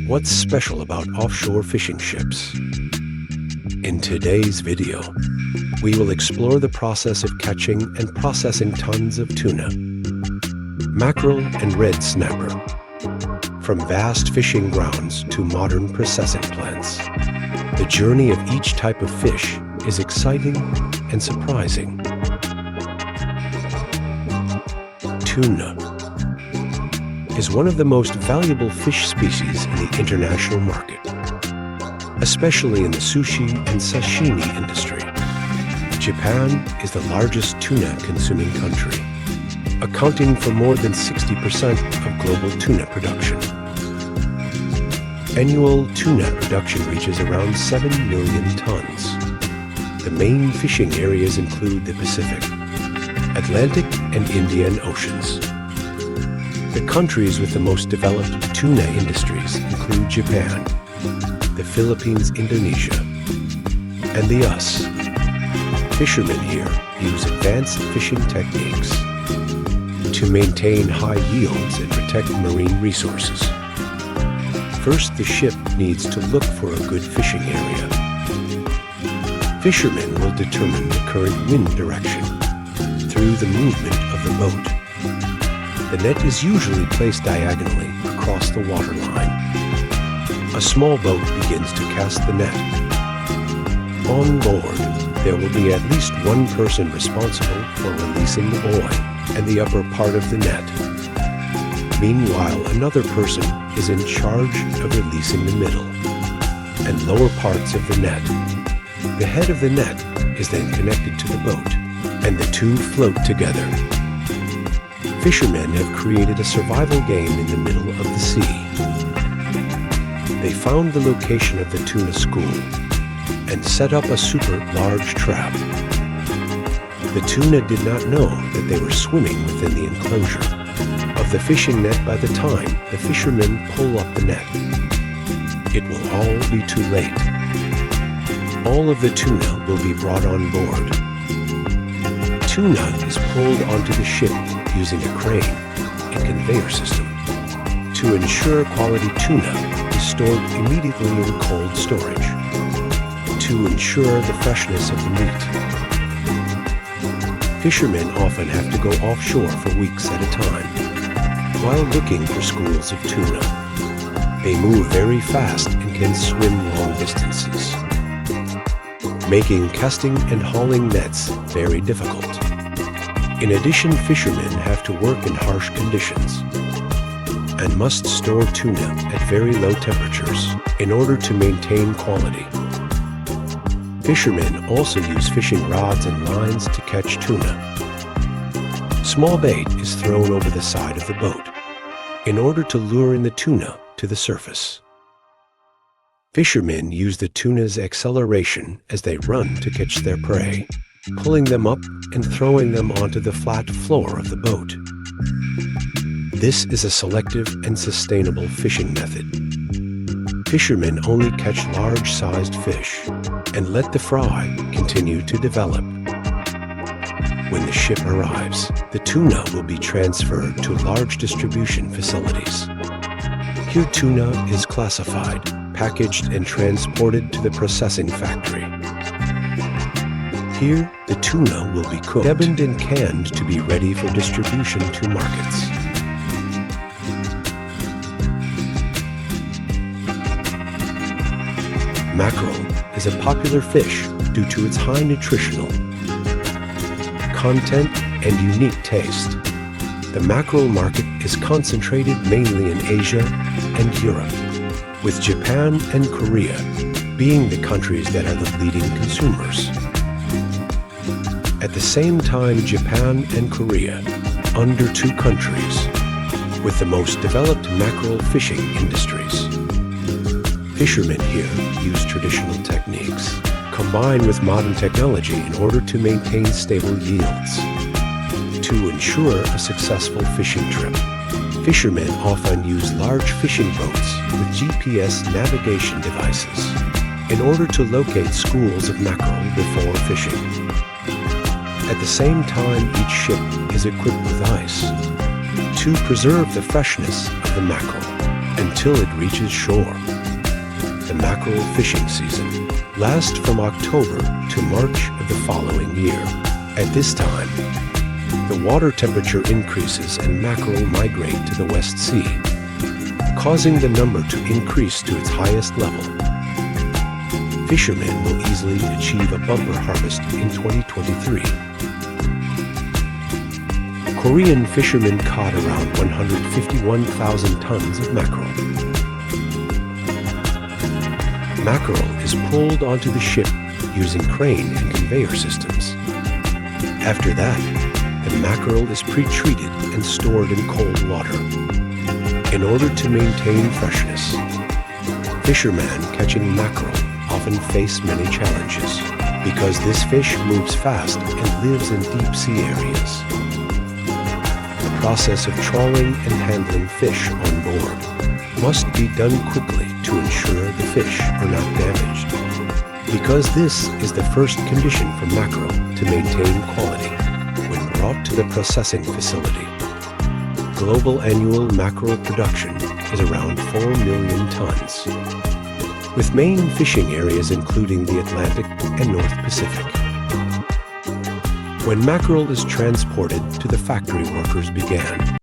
What's special about offshore fishing ships? In today's video, we will explore the process of catching and processing tons of tuna, mackerel and red snapper, from vast fishing grounds to modern processing plants. The journey of each type of fish is exciting and surprising. Tuna is one of the most valuable fish species in the international market, especially in the sushi and sashimi industry. Japan is the largest tuna-consuming country, accounting for more than 60% of global tuna production. Annual tuna production reaches around 7 million tons. The main fishing areas include the Pacific, Atlantic, and Indian Oceans. The countries with the most developed tuna industries include Japan, the Philippines, Indonesia, and the US. Fishermen here use advanced fishing techniques to maintain high yields and protect marine resources. First, the ship needs to look for a good fishing area. Fishermen will determine the current wind direction through the movement of the boat. The net is usually placed diagonally across the waterline. A small boat begins to cast the net. On board, there will be at least one person responsible for releasing the buoy and the upper part of the net. Meanwhile, another person is in charge of releasing the middle and lower parts of the net. The head of the net is then connected to the boat, and the two float together. Fishermen have created a survival game in the middle of the sea. They found the location of the tuna school and set up a super large trap. The tuna did not know that they were swimming within the enclosure of the fishing net by the time the fishermen pull up the net. It will all be too late. All of the tuna will be brought on board. Tuna is pulled onto the ship using a crane and conveyor system. To ensure quality tuna is stored immediately in cold storage to ensure the freshness of the meat. Fishermen often have to go offshore for weeks at a time while looking for schools of tuna. They move very fast and can swim long distances, making casting and hauling nets very difficult. In addition, fishermen have to work in harsh conditions and must store tuna at very low temperatures in order to maintain quality. Fishermen also use fishing rods and lines to catch tuna. Small bait is thrown over the side of the boat in order to lure in the tuna to the surface. Fishermen use the tuna's acceleration as they run to catch their prey, pulling them up and throwing them onto the flat floor of the boat. This is a selective and sustainable fishing method. Fishermen only catch large-sized fish and let the fry continue to develop. When the ship arrives, the tuna will be transferred to large distribution facilities. Here, tuna is classified, packaged, and transported to the processing factory. Here, the tuna will be cooked, deboned, and canned to be ready for distribution to markets. Mackerel is a popular fish due to its high nutritional content and unique taste. The mackerel market is concentrated mainly in Asia and Europe, with Japan and Korea being the countries that are the leading consumers. At the same time, Japan and Korea are two countries with the most developed mackerel fishing industries. Fishermen here use traditional techniques combined with modern technology in order to maintain stable yields. To ensure a successful fishing trip, fishermen often use large fishing boats with GPS navigation devices in order to locate schools of mackerel before fishing. At the same time, each ship is equipped with ice to preserve the freshness of the mackerel until it reaches shore. The mackerel fishing season lasts from October to March of the following year. At this time, the water temperature increases and mackerel migrate to the West Sea, causing the number to increase to its highest level. Fishermen will easily achieve a bumper harvest in 2023. Korean fishermen caught around 151,000 tons of mackerel. Mackerel is pulled onto the ship using crane and conveyor systems. After that, the mackerel is pre-treated and stored in cold water. In order to maintain freshness, fishermen catching mackerel often face many challenges because this fish moves fast and lives in deep sea areas. The process of trawling and handling fish on board must be done quickly to ensure the fish are not damaged, because this is the first condition for mackerel to maintain quality when brought to the processing facility. Global annual mackerel production is around 4 million tons, with main fishing areas including the Atlantic and North Pacific. When mackerel is transported to the factory, workers began